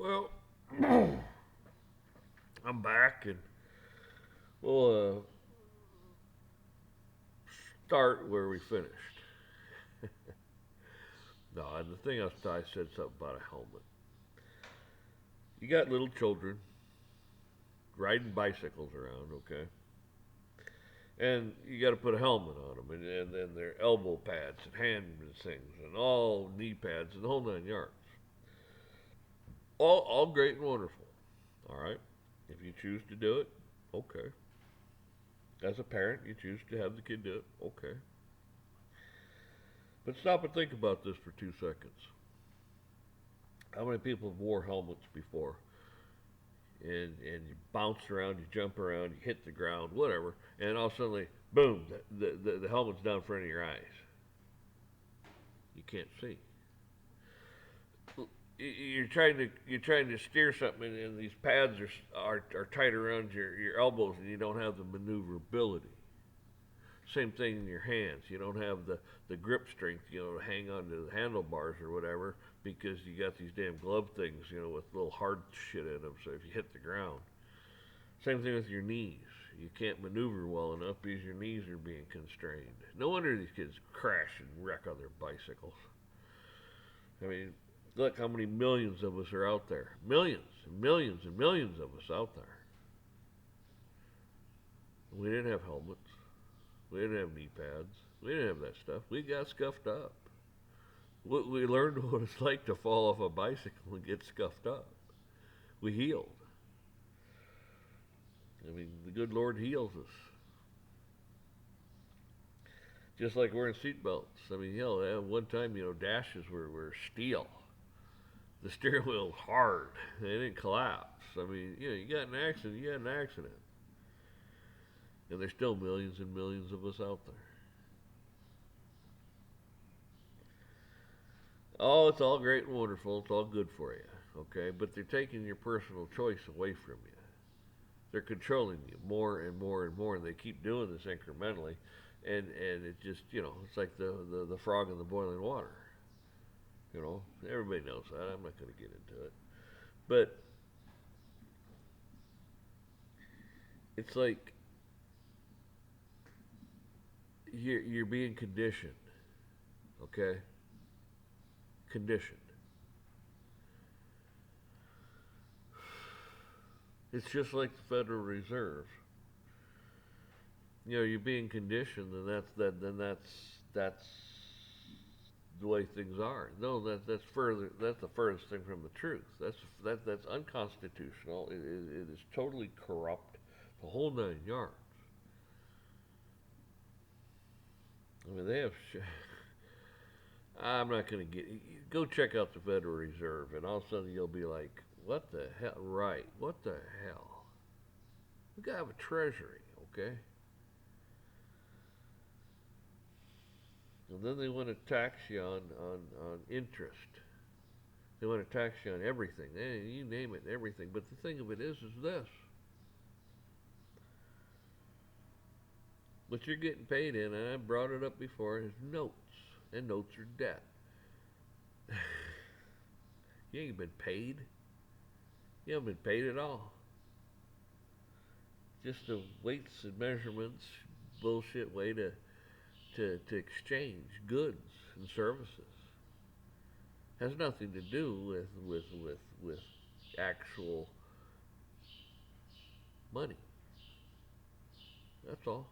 Well, I'm back, and we'll start where we finished. No, and the thing I said something about a helmet. You got little children riding bicycles around, okay? And you got to put a helmet on them, and then their elbow pads and hand things, and all knee pads, and the whole 9 yards. All great and wonderful. All right. If you choose to do it, okay. As a parent, you choose to have the kid do it, okay. But stop and think about this for 2 seconds. How many people have wore helmets before? And you bounce around, you jump around, you hit the ground, whatever, and all of a sudden, boom, the helmet's down in front of your eyes. You can't see. You're trying to steer something, and these pads are tight around your elbows, and you don't have the maneuverability. Same thing in your hands. You don't have the grip strength, to hang onto the handlebars or whatever, because you got these damn glove things, with little hard shit in them. So if you hit the ground, same thing with your knees. You can't maneuver well enough because your knees are being constrained. No wonder these kids crash and wreck on their bicycles. I mean, look how many millions of us are out there. Millions and millions and millions of us out there. We didn't have helmets. We didn't have knee pads. We didn't have that stuff. We got scuffed up. We learned what it's like to fall off a bicycle and get scuffed up. We healed. I mean, the good Lord heals us. Just like wearing seatbelts. I mean, at one time, dashes were steel. The steering wheel was hard. They didn't collapse. I mean, you got an accident, you had an accident. And there's still millions and millions of us out there. Oh, it's all great and wonderful. It's all good for you, okay? But they're taking your personal choice away from you. They're controlling you more and more and more, and they keep doing this incrementally. And it just, it's like the frog in the boiling water. Everybody knows that. I'm not going to get into it. But it's like you're being conditioned, okay? Conditioned. It's just like the Federal Reserve. You're being conditioned, and that's the way things are. No, that's further. That's the furthest thing from the truth. That's unconstitutional. It is totally corrupt. The whole 9 yards. I mean, they have. I'm not going to get. Go check out the Federal Reserve, and all of a sudden you'll be like, "What the hell?" Right? What the hell? We gotta have a treasury, okay? And then they want to tax you on interest. They want to tax you on everything. You name it, everything. But the thing of it is this: what you're getting paid in, and I brought it up before, is notes, and notes are debt. You ain't been paid. You haven't been paid at all. Just the weights and measurements bullshit way to exchange goods and services. Has nothing to do with actual money. That's all.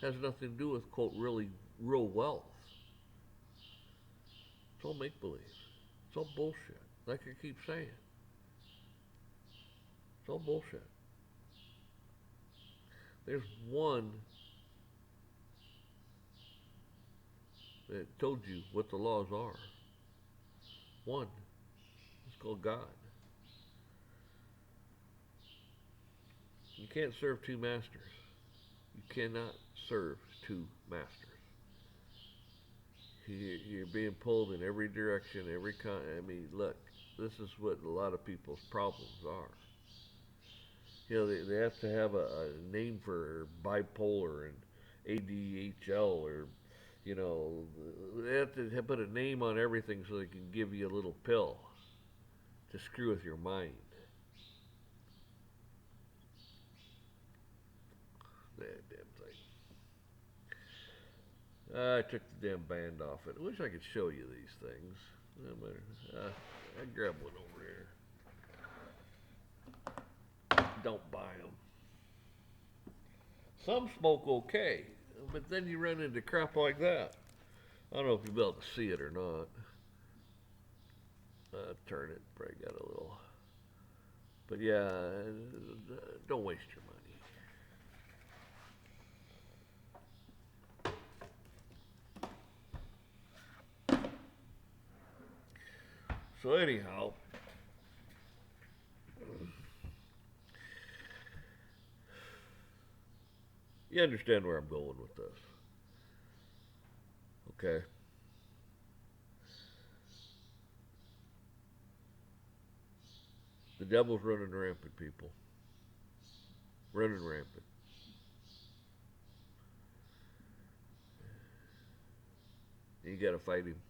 Has nothing to do with quote really real wealth. It's all make believe. It's all bullshit. Like I keep saying. It's all bullshit. There's one that told you what the laws are. One. It's called God. You can't serve two masters. You cannot serve two masters. You're being pulled in every direction, every kind. I mean, look, this is what a lot of people's problems are. They have to have a name for bipolar and ADHL, or they have to put a name on everything so they can give you a little pill. to screw with your mind. That damn thing. I took the damn band off it. I wish I could show you these things. No matter. I grabbed one over here. Don't buy them. Some smoke okay, but then you run into crap like that. I don't know if you'll be able to see it or not. Turn it. Probably got a little. But yeah, don't waste your money. So anyhow, you understand where I'm going with this, okay? The devil's running rampant, people. Running rampant. And you gotta fight him.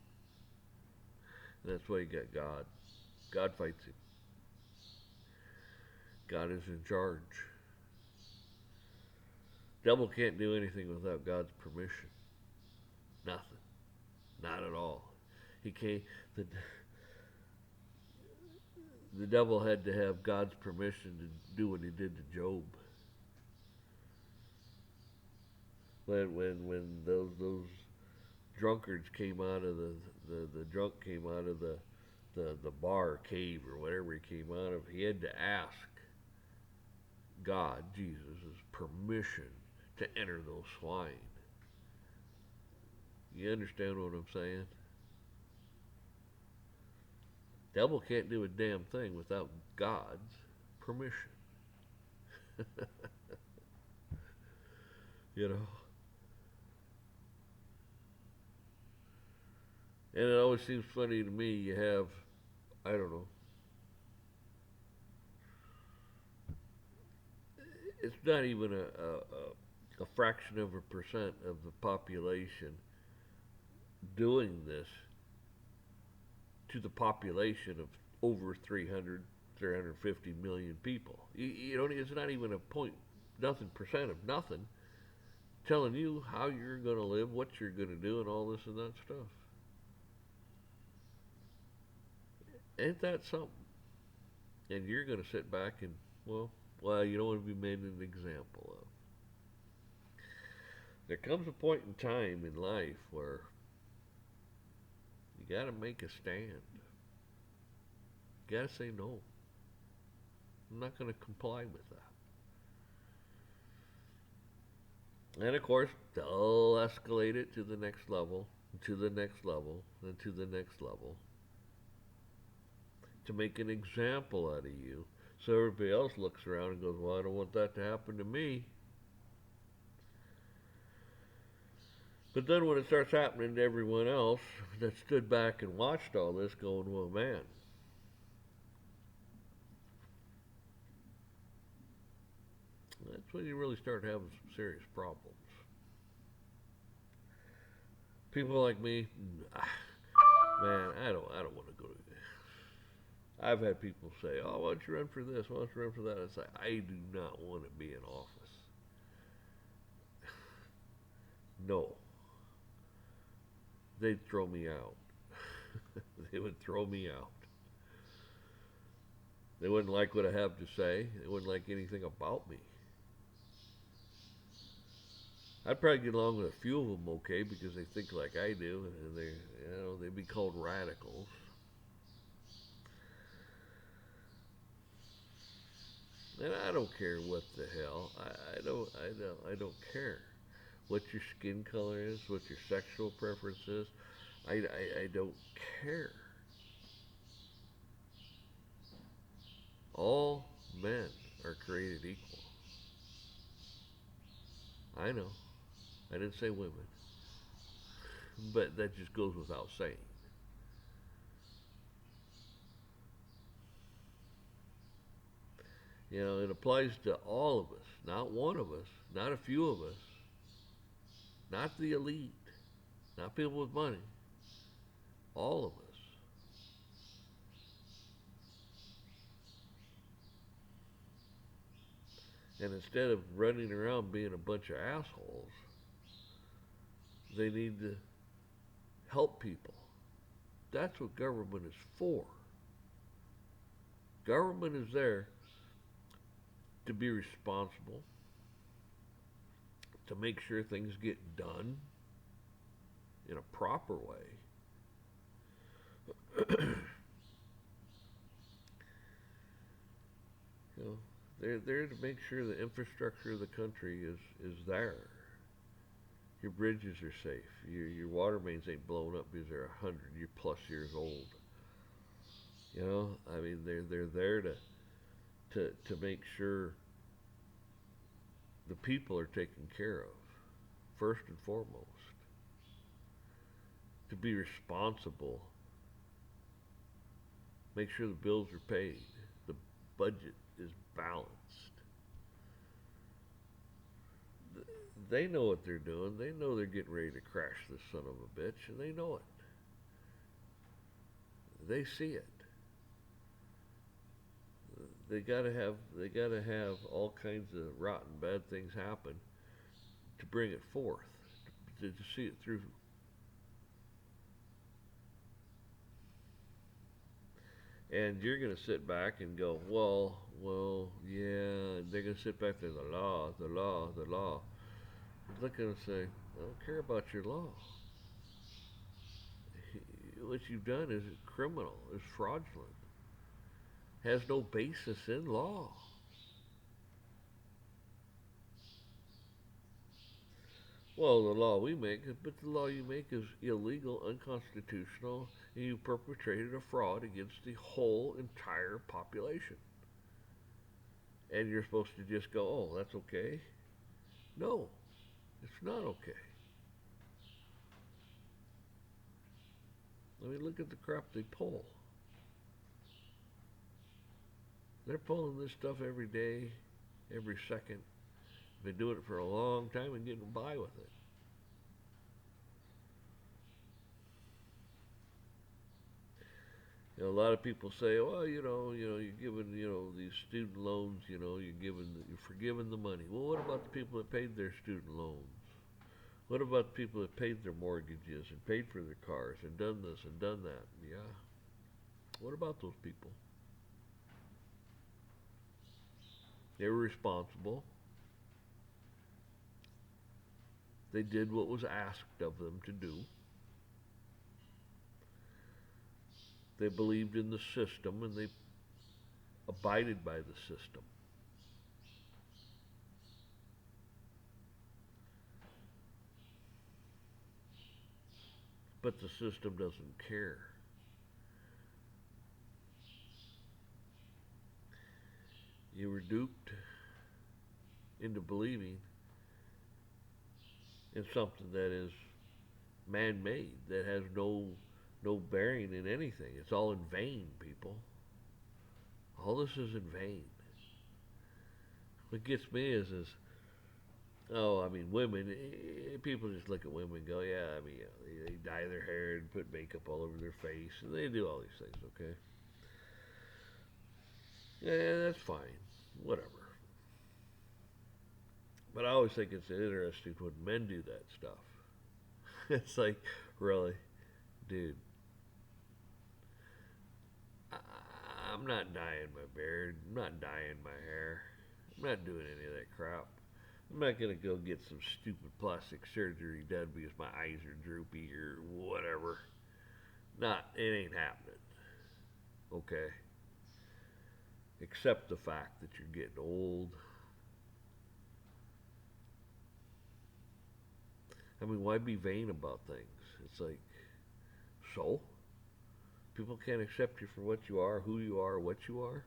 And that's why you got God. God fights him. God is in charge. Devil can't do anything without God's permission. Nothing. Not at all. He can't. The devil had to have God's permission to do what he did to Job. When those drunkards came out of the drunk came out of the bar cave or whatever he came out of, he had to ask God, Jesus' permission to enter those swine. You understand what I'm saying? Devil can't do a damn thing without God's permission. You know? And it always seems funny to me, you have, I don't know, it's not even a fraction of a percent of the population doing this to the population of over 300, 350 million people. You know, it's not even a point, nothing percent of nothing telling you how you're going to live, what you're going to do, and all this and that stuff. Ain't that something? And you're going to sit back and, well, you don't want to be made an example of. There comes a point in time in life where you got to make a stand. You got to say no. I'm not going to comply with that. And of course, they'll escalate it to the next level, to the next level, and to the next level to make an example out of you. So everybody else looks around and goes, well, I don't want that to happen to me. But then when it starts happening to everyone else that stood back and watched all this going, well, man, that's when you really start having some serious problems. People like me, man, I don't want to go to. I've had people say, "Oh, why don't you run for this? Why don't you run for that?" It's like I do not want to be in office. No, they'd throw me out. They would throw me out. They wouldn't like what I have to say. They wouldn't like anything about me. I'd probably get along with a few of them okay because they think like I do, and they'd be called radicals. And I don't care what the hell. I don't care what your skin color is, what your sexual preference is. I don't care. All men are created equal. I know. I didn't say women, but that just goes without saying. You know, it applies to all of us, not one of us, not a few of us, not the elite, not people with money, all of us. And instead of running around being a bunch of assholes, they need to help people. That's what government is for. Government is there to be responsible, to make sure things get done in a proper way. You know, they're there to make sure the infrastructure of the country is there. Your bridges are safe. Your water mains ain't blown up because they're 100 plus years old. You know, I mean, they're there to make sure the people are taken care of first and foremost. To be responsible, make sure the bills are paid, the budget is balanced. They know what they're doing. They know they're getting ready to crash this son of a bitch, and they know it. They see it. They gotta have all kinds of rotten bad things happen to bring it forth, to see it through. And you're gonna sit back and go, well, yeah. They're gonna sit back there, the law, the law, the law. Look at them and say, I don't care about your law. What you've done is criminal, is fraudulent, has no basis in law. Well, the law we make, but the law you make is illegal, unconstitutional, and you perpetrated a fraud against the whole entire population. And you're supposed to just go, oh, that's okay? No, it's not okay. I mean, look at the crap they pull. They're pulling this stuff every day, every second. Been doing it for a long time and getting by with it. You know, a lot of people say, well, you're giving, these student loans, you're forgiving the money. Well, what about the people that paid their student loans? What about the people that paid their mortgages and paid for their cars and done this and done that? Yeah. What about those people? They were responsible. They did what was asked of them to do. They believed in the system and they abided by the system. But the system doesn't care. You were duped into believing in something that is man-made, that has no bearing in anything. It's all in vain, people. All this is in vain. What gets me is oh, I mean, women. People just look at women and go, yeah, I mean, they dye their hair and put makeup all over their face, and they do all these things. Okay, yeah, that's fine, whatever. But I always think it's interesting when men do that stuff. It's like, really, dude, I, I'm not dyeing my beard. I'm not dyeing my hair. I'm not doing any of that crap. I'm not gonna go get some stupid plastic surgery done because my eyes are droopy or whatever. Not, it ain't happening. Okay. Accept the fact that you're getting old. I mean, why be vain about things? It's like, so? People can't accept you for what you are, who you are, what you are.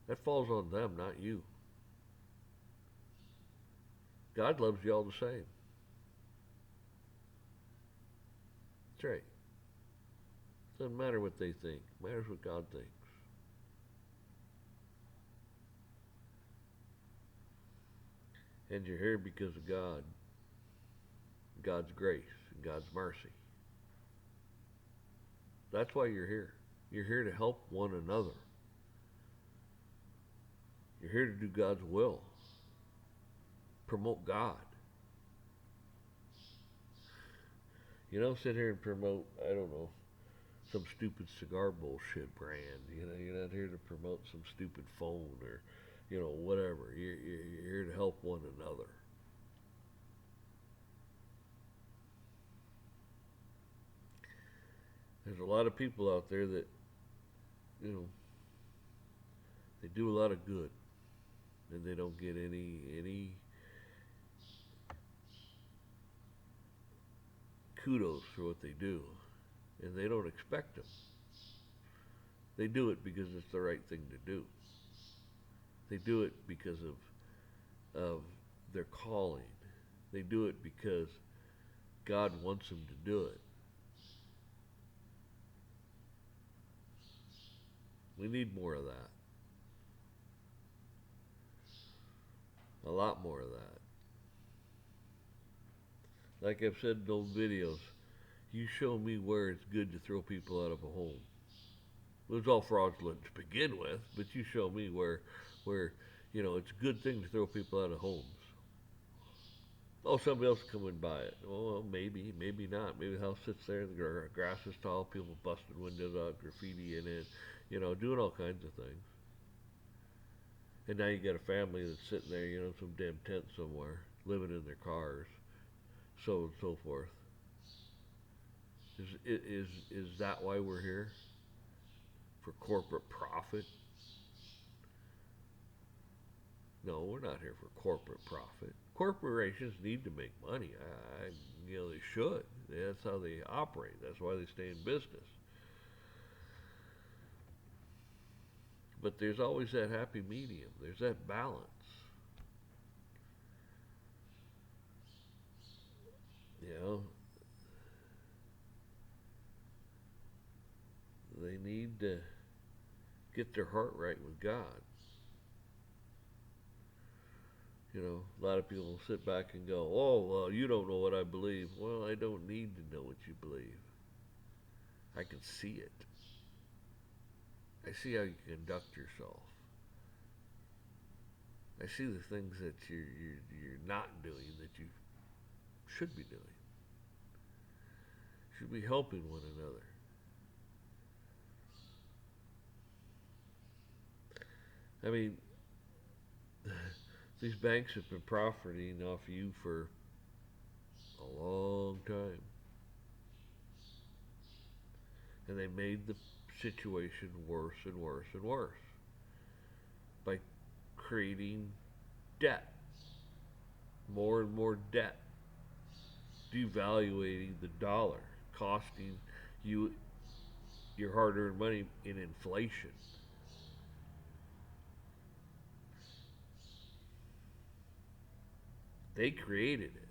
That falls on them, not you. God loves you all the same. That's right. Doesn't matter what they think. It matters what God thinks. And you're here because of God, God's grace, and God's mercy. That's why you're here. You're here to help one another. You're here to do God's will. Promote God. You don't sit here and promote, I don't know, some stupid cigar bullshit brand. You're not here to promote some stupid phone or, whatever. You're here to help one another. There's a lot of people out there that, you know, they do a lot of good, and they don't get any kudos for what they do, and they don't expect them. They do it because it's the right thing to do. They do it because of their calling. They do it because God wants them to do it. We need more of that. A lot more of that. Like I've said in old videos, you show me where it's good to throw people out of a home. It was all fraudulent to begin with, but you show me where it's a good thing to throw people out of homes. Oh, somebody else will come and buy it. Well, maybe, maybe not. Maybe the house sits there, the grass is tall, people busting windows out, graffiti in it, doing all kinds of things. And now you got a family that's sitting there, some damn tent somewhere, living in their cars, so and so forth. Is that why we're here? For corporate profit? No, we're not here for corporate profit. Corporations need to make money. They should. That's how they operate. That's why they stay in business. But there's always that happy medium. There's that balance. You know, they need to get their heart right with God. A lot of people sit back and go, "Oh, well, you don't know what I believe." Well, I don't need to know what you believe. I can see it. I see how you conduct yourself. I see the things that you're not doing that you should be doing. You should be helping one another. I mean, these banks have been profiting off you for a long time. And they made the situation worse and worse and worse by creating debt, more and more debt, devaluating the dollar, costing you your hard earned money in inflation. They created it.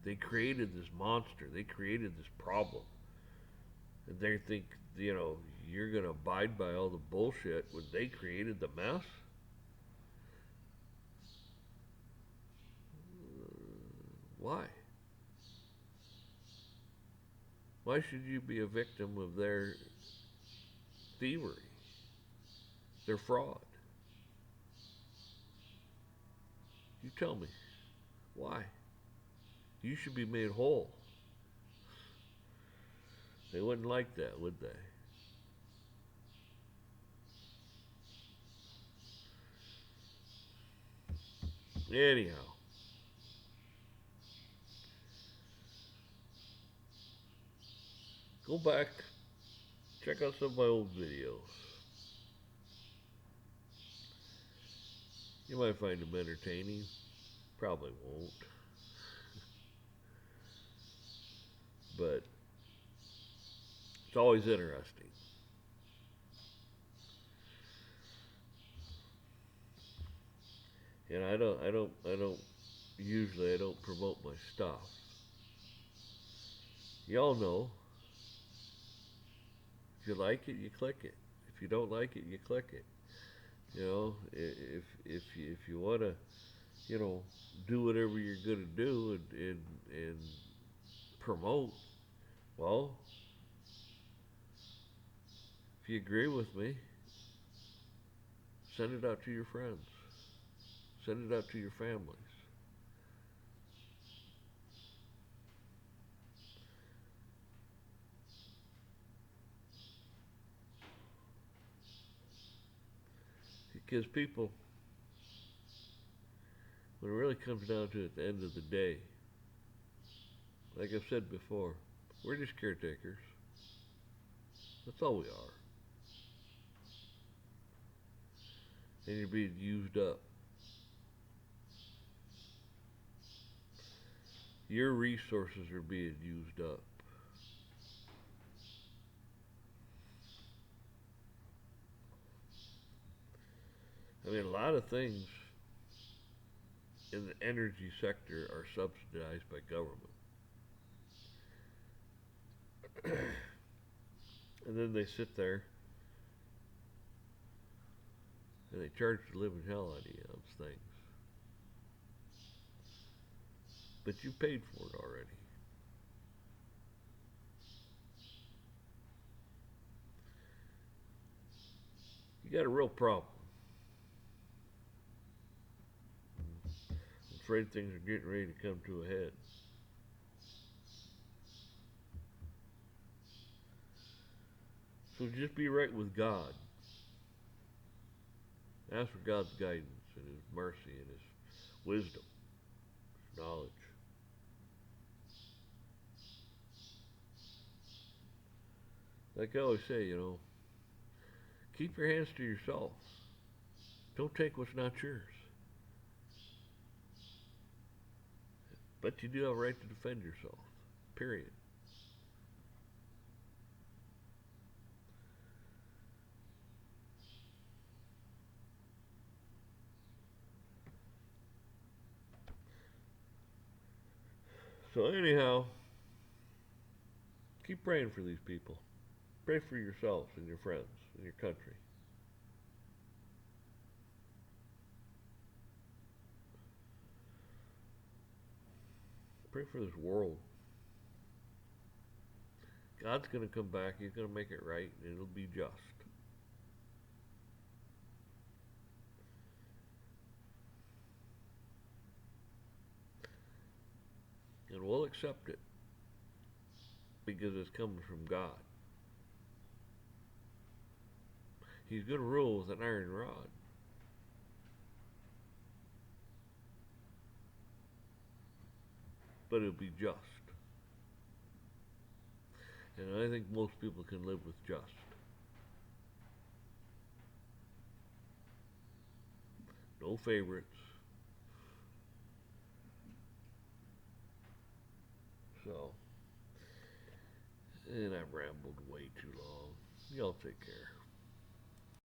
They created this monster. They created this problem. And they think, you're going to abide by all the bullshit when they created the mess? Why? Why should you be a victim of their thievery, their fraud? You tell me. Why? You should be made whole. They wouldn't like that, would they? Anyhow, go back, check out some of my old videos. You might find them entertaining. Probably won't. But it's always interesting. And usually I don't promote my stuff. Y'all know, if you like it, you click it. If you don't like it, you click it. If you want to, do whatever you're gonna do and promote, well, if you agree with me, send it out to your friends. Send it out to your families. Because people, when it really comes down to it at the end of the day, like I've said before, we're just caretakers. That's all we are. And you're being used up. Your resources are being used up. I mean, a lot of things in the energy sector are subsidized by government. And then they sit there and they charge the living hell out of you on things. But you paid for it already. You got a real problem. I'm afraid things are getting ready to come to a head. So just be right with God. Ask for God's guidance and His mercy and His wisdom, His knowledge. Like I always say, keep your hands to yourself. Don't take what's not yours. But you do have a right to defend yourself. Period. So anyhow, keep praying for these people. Pray for yourselves and your friends and your country. Pray for this world. God's going to come back. He's going to make it right, and it'll be just. And we'll accept it because it's coming from God. He's going to rule with an iron rod. But it'll be just. And I think most people can live with just. No favorites. So, and I've rambled way too long. Y'all take care.